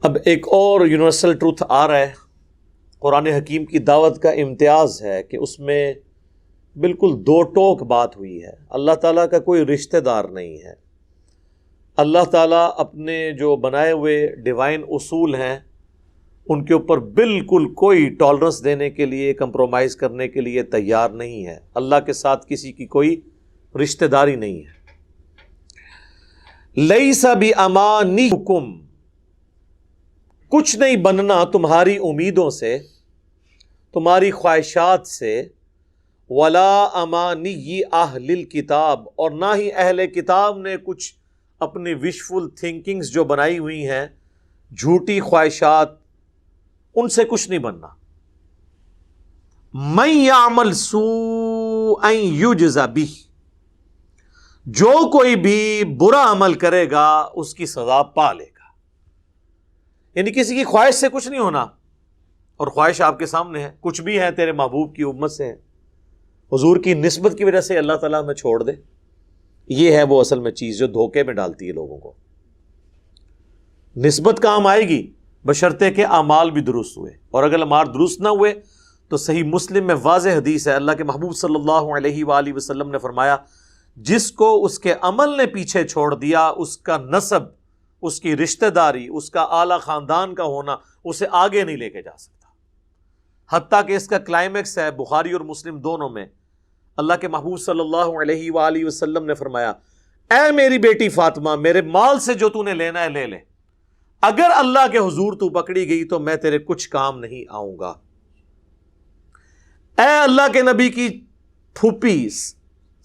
اب ایک اور یونیورسل ٹروتھ آ رہا ہے. قرآن حکیم کی دعوت کا امتیاز ہے کہ اس میں بالکل دو ٹوک بات ہوئی ہے. اللہ تعالیٰ کا کوئی رشتہ دار نہیں ہے. اللہ تعالیٰ اپنے جو بنائے ہوئے ڈیوائن اصول ہیں ان کے اوپر بالکل کوئی ٹالرنس دینے کے لیے، کمپرومائز کرنے کے لیے تیار نہیں ہے. اللہ کے ساتھ کسی کی کوئی رشتہ داری نہیں ہے. لیس بِأَمَانِكُمْ، کچھ نہیں بننا تمہاری امیدوں سے، تمہاری خواہشات سے، ولا امانی اہل الکتاب، اور نہ ہی اہل کتاب نے کچھ اپنی وشفل تھنکنگز جو بنائی ہوئی ہیں، جھوٹی خواہشات، ان سے کچھ نہیں بننا. من یعمل سوءا یجز بہ، جو کوئی بھی برا عمل کرے گا اس کی سزا پا لے گا. یعنی کسی کی خواہش سے کچھ نہیں ہونا، اور خواہش آپ کے سامنے ہے. کچھ بھی ہے تیرے محبوب کی امت سے ہے، حضور کی نسبت کی وجہ سے اللہ تعالیٰ ہمیں چھوڑ دے. یہ ہے وہ اصل میں چیز جو دھوکے میں ڈالتی ہے لوگوں کو. نسبت کام آئے گی بشرطے کہ اعمال بھی درست ہوئے، اور اگر اعمال درست نہ ہوئے تو صحیح مسلم میں واضح حدیث ہے، اللہ کے محبوب صلی اللہ علیہ وآلہ وسلم نے فرمایا، جس کو اس کے عمل نے پیچھے چھوڑ دیا، اس کا نسب، اس کی رشتہ داری، اس کا اعلیٰ خاندان کا ہونا اسے آگے نہیں لے کے جا سکتا. حتیٰ کہ اس کا کلائمیکس ہے بخاری اور مسلم دونوں میں. اللہ کے محبوب صلی اللہ علیہ وآلہ وسلم نے فرمایا، اے میری بیٹی فاطمہ، میرے مال سے جو تو نے لینا ہے لے لے، اگر اللہ کے حضور تو پکڑی گئی تو میں تیرے کچھ کام نہیں آؤں گا. اے اللہ کے نبی کی پھوپھی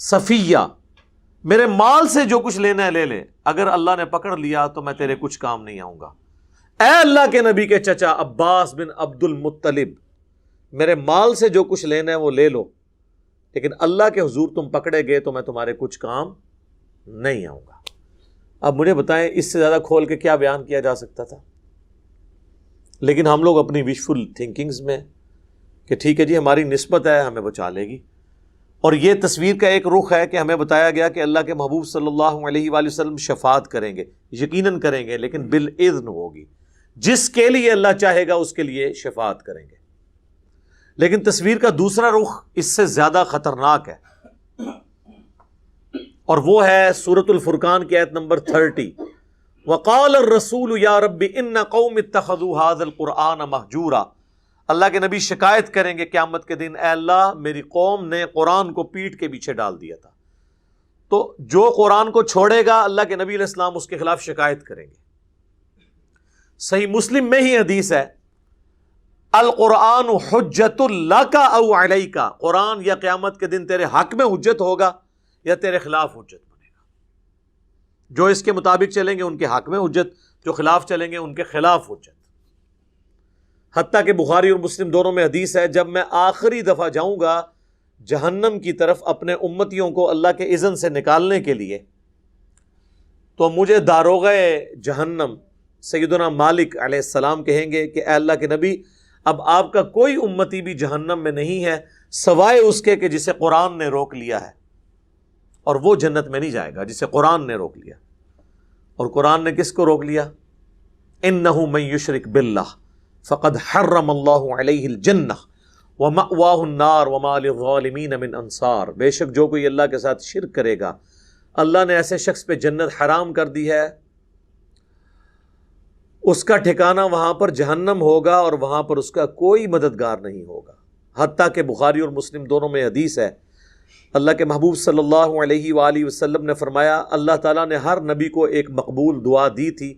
صفیہ، میرے مال سے جو کچھ لینا ہے لے لے، اگر اللہ نے پکڑ لیا تو میں تیرے کچھ کام نہیں آؤں گا. اے اللہ کے نبی کے چچا عباس بن عبد المطلب، میرے مال سے جو کچھ لینا ہے وہ لے لو، لیکن اللہ کے حضور تم پکڑے گئے تو میں تمہارے کچھ کام نہیں آؤں گا. اب مجھے بتائیں اس سے زیادہ کھول کے کیا بیان کیا جا سکتا تھا؟ لیکن ہم لوگ اپنی وشفل تھنکنگز میں کہ ٹھیک ہے جی ہماری نسبت ہے، ہمیں بچا لے گی. اور یہ تصویر کا ایک رخ ہے کہ ہمیں بتایا گیا کہ اللہ کے محبوب صلی اللہ علیہ وآلہ وسلم شفاعت کریں گے، یقیناً کریں گے، لیکن بالإذن ہوگی. جس کے لیے اللہ چاہے گا اس کے لیے شفاعت کریں گے. لیکن تصویر کا دوسرا رخ اس سے زیادہ خطرناک ہے، اور وہ ہے سورۃ الفرقان کی آیت نمبر 30. وقال الرسول یا رب ان قوم اتخذوا هذا القرآن مہجورا. اللہ کے نبی شکایت کریں گے قیامت کے دن، اے اللہ میری قوم نے قرآن کو پیٹھ کے پیچھے ڈال دیا تھا. تو جو قرآن کو چھوڑے گا اللہ کے نبی علیہ السلام اس کے خلاف شکایت کریں گے. صحیح مسلم میں ہی حدیث ہے، القرآن حجت لک او علیک، قرآن یا قیامت کے دن تیرے حق میں حجت ہوگا یا تیرے خلاف حجت بنے گا. جو اس کے مطابق چلیں گے ان کے حق میں حجت، جو خلاف چلیں گے ان کے خلاف حجت. حتیٰ کہ بخاری اور مسلم دونوں میں حدیث ہے، جب میں آخری دفعہ جاؤں گا جہنم کی طرف اپنے امتیوں کو اللہ کے اذن سے نکالنے کے لیے، تو مجھے داروغہ جہنم سیدنا مالک علیہ السلام کہیں گے کہ اے اللہ کے نبی، اب آپ کا کوئی امتی بھی جہنم میں نہیں ہے سوائے اس کے کہ جسے قرآن نے روک لیا ہے، اور وہ جنت میں نہیں جائے گا جسے قرآن نے روک لیا. اور قرآن نے کس کو روک لیا؟ انہ من یشرک باللہ فقد حرم اللہ علیہ الجنہ ومأواہ النار وما للظالمین من انصار. بے شک جو کوئی اللہ کے ساتھ شرک کرے گا اللہ نے ایسے شخص پہ جنت حرام کر دی ہے، اس کا ٹھکانہ وہاں پر جہنم ہوگا اور وہاں پر اس کا کوئی مددگار نہیں ہوگا. حتیٰ کہ بخاری اور مسلم دونوں میں حدیث ہے، اللہ کے محبوب صلی اللہ علیہ وآلہ وسلم نے فرمایا، اللہ تعالیٰ نے ہر نبی کو ایک مقبول دعا دی تھی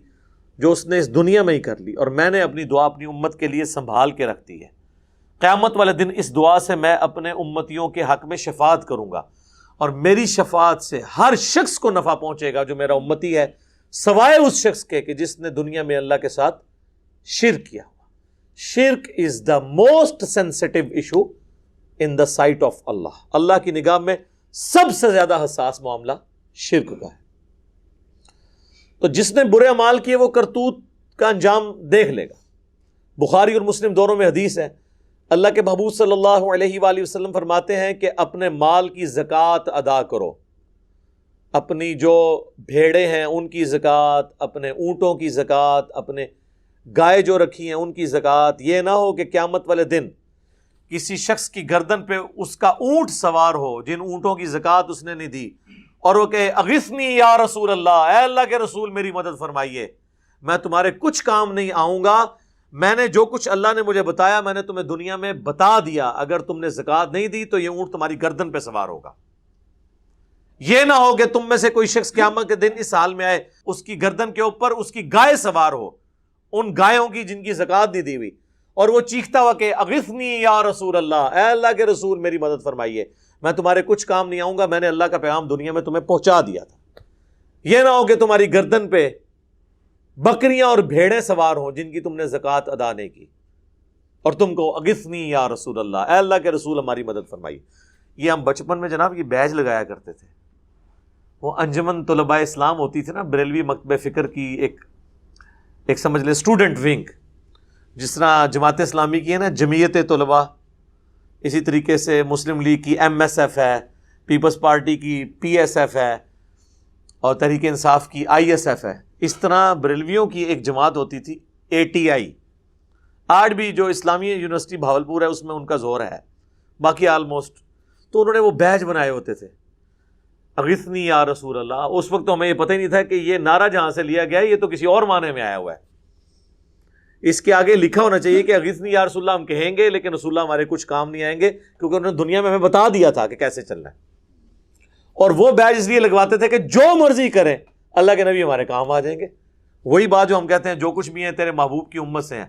جو اس نے اس دنیا میں ہی کر لی، اور میں نے اپنی دعا اپنی امت کے لیے سنبھال کے رکھ دی ہے. قیامت والے دن اس دعا سے میں اپنے امتیوں کے حق میں شفاعت کروں گا، اور میری شفاعت سے ہر شخص کو نفع پہنچے گا جو میرا امتی ہے، سوائے اس شخص کے کہ جس نے دنیا میں اللہ کے ساتھ شرک کیا ہوا. شرک is the most sensitive issue in the sight of Allah. Allah کی نگاہ میں سب سے زیادہ حساس معاملہ شرک کا ہے. تو جس نے برے اعمال کیے وہ کرتوت کا انجام دیکھ لے گا. بخاری اور مسلم دونوں میں حدیث ہے، اللہ کے محبوب صلی اللہ علیہ وآلہ وسلم فرماتے ہیں کہ اپنے مال کی زکوٰۃ ادا کرو، اپنی جو بھیڑیں ہیں ان کی زکوٰۃ، اپنے اونٹوں کی زکوٰۃ، اپنے گائے جو رکھی ہیں ان کی زکوٰۃ، یہ نہ ہو کہ قیامت والے دن کسی شخص کی گردن پہ اس کا اونٹ سوار ہو جن اونٹوں کی زکوٰۃ اس نے نہیں دی، اور وہ کہے اغثنی یا رسول اللہ، اے اللہ کے رسول میری مدد فرمائیے، میں تمہارے کچھ کام نہیں آؤں گا، میں نے جو کچھ اللہ نے مجھے بتایا میں نے تمہیں دنیا میں بتا دیا، اگر تم نے زکوٰۃ نہیں دی تو یہ اونٹ تمہاری گردن پہ سوار ہوگا۔ یہ نہ ہو کہ تم میں سے کوئی شخص قیامت کے دن اس حال میں آئے اس کی گردن کے اوپر اس کی گائے سوار ہو، ان گایوں کی جن کی زکوٰۃ نہیں دی ہوئی، اور وہ چیختا ہوا کہ اغثنی یا رسول اللہ، اے اللہ کے رسول میری مدد فرمائیے، میں تمہارے کچھ کام نہیں آؤں گا، میں نے اللہ کا پیغام دنیا میں تمہیں پہنچا دیا تھا۔ یہ نہ ہو کہ تمہاری گردن پہ بکریاں اور بھیڑیں سوار ہوں جن کی تم نے زکوٰۃ ادا نہیں کی، اور تم کو اغثنی یا رسول اللہ، اے اللہ کے رسول ہماری مدد فرمائیے۔ یہ ہم بچپن میں جناب یہ بیج لگایا کرتے تھے، وہ انجمن طلباء اسلام ہوتی تھی نا بریلوی مکتب فکر کی ایک سمجھ لیں اسٹوڈنٹ ونگ، جس طرح جماعت اسلامی کی ہے نا جمعیت طلباء، اسی طریقے سے مسلم لیگ کی MSF ہے، پیپلز پارٹی کی PSF ہے، اور تحریک انصاف کی ISF ہے۔ اس طرح بریلویوں کی ایک جماعت ہوتی تھی ATI، آج بھی جو اسلامی یونیورسٹی بھاولپور ہے اس میں ان کا زور ہے، باقی آلموسٹ، تو انہوں نے وہ بیج بنائے ہوتے تھے اغثنی یا رسول اللہ۔ اس وقت تو ہمیں یہ پتہ ہی نہیں تھا کہ یہ نعرہ جہاں سے لیا گیا ہے یہ تو کسی اور معنی میں آیا ہوا ہے، اس کے آگے لکھا ہونا چاہیے کہ اغثنی یا رسول اللہ ہم کہیں گے لیکن رسول اللہ ہمارے کچھ کام نہیں آئیں گے، کیونکہ انہوں نے دنیا میں ہمیں بتا دیا تھا کہ کیسے چلنا ہے۔ اور وہ بیج اس لیے لگواتے تھے کہ جو مرضی کریں اللہ کے نبی ہمارے کام آ جائیں گے۔ وہی بات جو ہم کہتے ہیں جو کچھ بھی ہیں تیرے محبوب کی امت سے ہیں،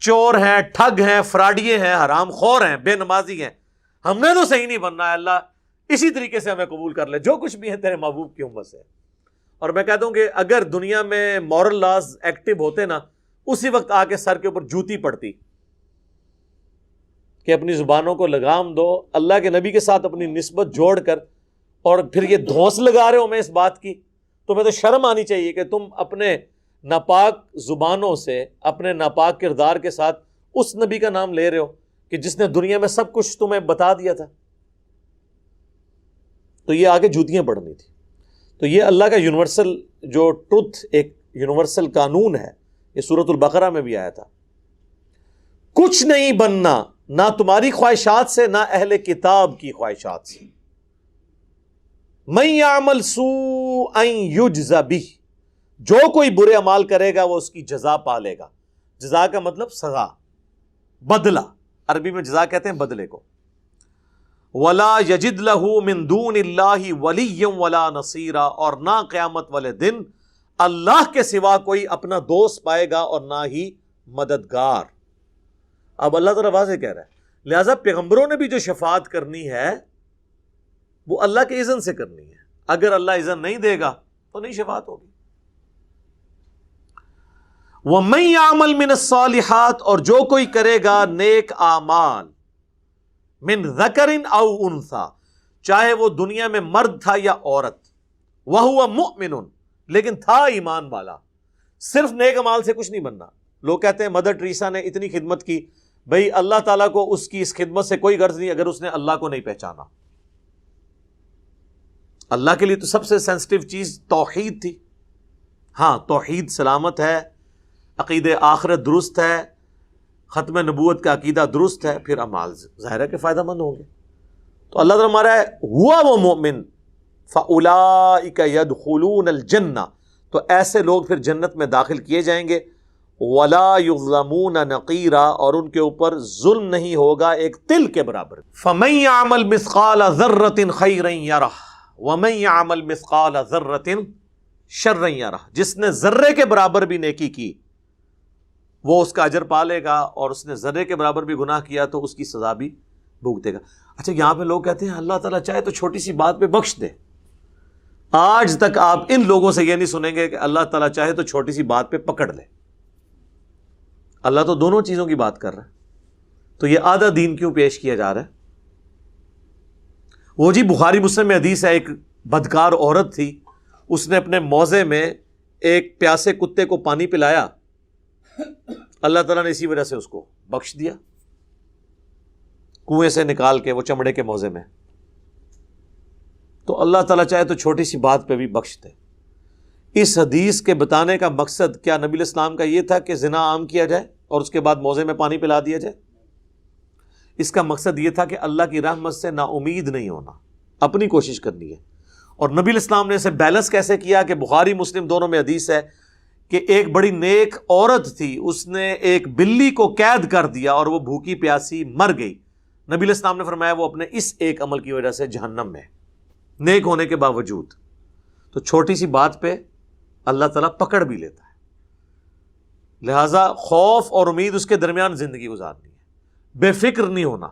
چور ہیں، ٹھگ ہیں، فراڈیے ہیں، حرام خور ہیں، بے نمازی ہیں، ہم نے تو صحیح نہیں بننا ہے، اللہ اسی طریقے سے ہمیں قبول کر لے، جو کچھ بھی ہیں تیرے محبوب کی امت سے۔ اور میں کہتا ہوں کہ اگر دنیا میں مورل لاز ایکٹیو ہوتے نا، اسی وقت آ کے سر کے اوپر جوتی پڑتی کہ اپنی زبانوں کو لگام دو، اللہ کے نبی کے ساتھ اپنی نسبت جوڑ کر، اور پھر یہ دھونس لگا رہے ہو میں اس بات کی، تمہیں تو شرم آنی چاہیے کہ تم اپنے ناپاک زبانوں سے اپنے ناپاک کردار کے ساتھ اس نبی کا نام لے رہے ہو کہ جس نے دنیا میں سب کچھ تمہیں بتا دیا تھا۔ تو یہ آگے جوتیاں پڑنی تھی۔ تو یہ اللہ کا یونیورسل جو ٹروتھ، ایک یونیورسل قانون ہے، یہ سورۃ البقرہ میں بھی آیا تھا، کچھ نہیں بننا نہ تمہاری خواہشات سے نہ اہل کتاب کی خواہشات سے۔ من یعمل سوءا یجز بہ، جو کوئی برے اعمال کرے گا وہ اس کی جزا پالے گا۔ جزا کا مطلب سزا، بدلہ، عربی میں جزا کہتے ہیں بدلے کو۔ ولا یجد لہ من دون اللہ ولیا ولا نصیرا، اور نہ قیامت والے دن اللہ کے سوا کوئی اپنا دوست پائے گا اور نہ ہی مددگار۔ اب اللہ تعالیٰ واضح کہہ رہا ہے، لہذا پیغمبروں نے بھی جو شفاعت کرنی ہے وہ اللہ کے اذن سے کرنی ہے، اگر اللہ اذن نہیں دے گا تو نہیں شفاعت ہوگی۔ وَمَن يَعْمَلْ مِنَ الصَّالِحَاتِ، اور جو کوئی کرے گا نیک اعمال، من ذکر او انثی، چاہے وہ دنیا میں مرد تھا یا عورت، وَهُوَ مُؤْمِنٌ، لیکن تھا ایمان والا۔ صرف نیک اعمال سے کچھ نہیں بننا۔ لوگ کہتے ہیں مدر ٹریسا نے اتنی خدمت کی، بھئی اللہ تعالیٰ کو اس کی اس خدمت سے کوئی غرض نہیں اگر اس نے اللہ کو نہیں پہچانا۔ اللہ کے لیے تو سب سے سینسٹیو چیز توحید تھی۔ ہاں توحید سلامت ہے، عقید آخرت درست ہے، ختم نبوت کا عقیدہ درست ہے، پھر اعمال ظاہر ہے کہ فائدہ مند ہوں گے۔ تو اللہ تعالیٰ ہمارا ہے ہوا وہ مومن فَأُولَئِكَ يَدْخُلُونَ الْجَنَّةَ، تو ایسے لوگ پھر جنت میں داخل کیے جائیں گے۔ وَلَا يُظْلَمُونَ نَقِيرًا، اور ان کے اوپر ظلم نہیں ہوگا ایک تل کے برابر۔ فَمَن يَعْمَلْ مِثْقَالَ ذَرَّةٍ خَيْرًا يَرَهُ وَمَن يَعْمَلْ مِثْقَالَ ذَرَّةٍ شَرًّا يَرَهُ، جس نے ذرے کے برابر بھی نیکی کی وہ اس کا اجر پا لے گا، اور اس نے ذرے کے برابر بھی گناہ کیا تو اس کی سزا بھی بھگتے گا۔ اچھا یہاں پہ لوگ کہتے ہیں اللہ تعالیٰ چاہے تو چھوٹی سی بات پہ بخش دے۔ آج تک آپ ان لوگوں سے یہ نہیں سنیں گے کہ اللہ تعالیٰ چاہے تو چھوٹی سی بات پہ پکڑ لے۔ اللہ تو دونوں چیزوں کی بات کر رہا ہے، تو یہ آدھا دین کیوں پیش کیا جا رہا ہے؟ وہ جی بخاری مسلم میں حدیث ہے، ایک بدکار عورت تھی، اس نے اپنے موزے میں ایک پیاسے کتے کو پانی پلایا، اللہ تعالیٰ نے اسی وجہ سے اس کو بخش دیا، کنویں سے نکال کے وہ چمڑے کے موزے میں۔ تو اللہ تعالیٰ چاہے تو چھوٹی سی بات پہ بھی بخش دے۔ اس حدیث کے بتانے کا مقصد کیا نبی علیہ السلام کا یہ تھا کہ زنا عام کیا جائے اور اس کے بعد موزے میں پانی پلا دیا جائے؟ اس کا مقصد یہ تھا کہ اللہ کی رحمت سے نا امید نہیں ہونا، اپنی کوشش کرنی ہے۔ اور نبی علیہ السلام نے اسے بیلنس کیسے کیا کہ بخاری مسلم دونوں میں حدیث ہے کہ ایک بڑی نیک عورت تھی، اس نے ایک بلی کو قید کر دیا اور وہ بھوکی پیاسی مر گئی۔ نبی علیہ السلام نے فرمایا وہ اپنے اس ایک عمل کی وجہ سے جہنم میں، نیک ہونے کے باوجود۔ تو چھوٹی سی بات پہ اللہ تعالیٰ پکڑ بھی لیتا ہے، لہٰذا خوف اور امید اس کے درمیان زندگی گزارنی ہے، بے فکر نہیں ہونا۔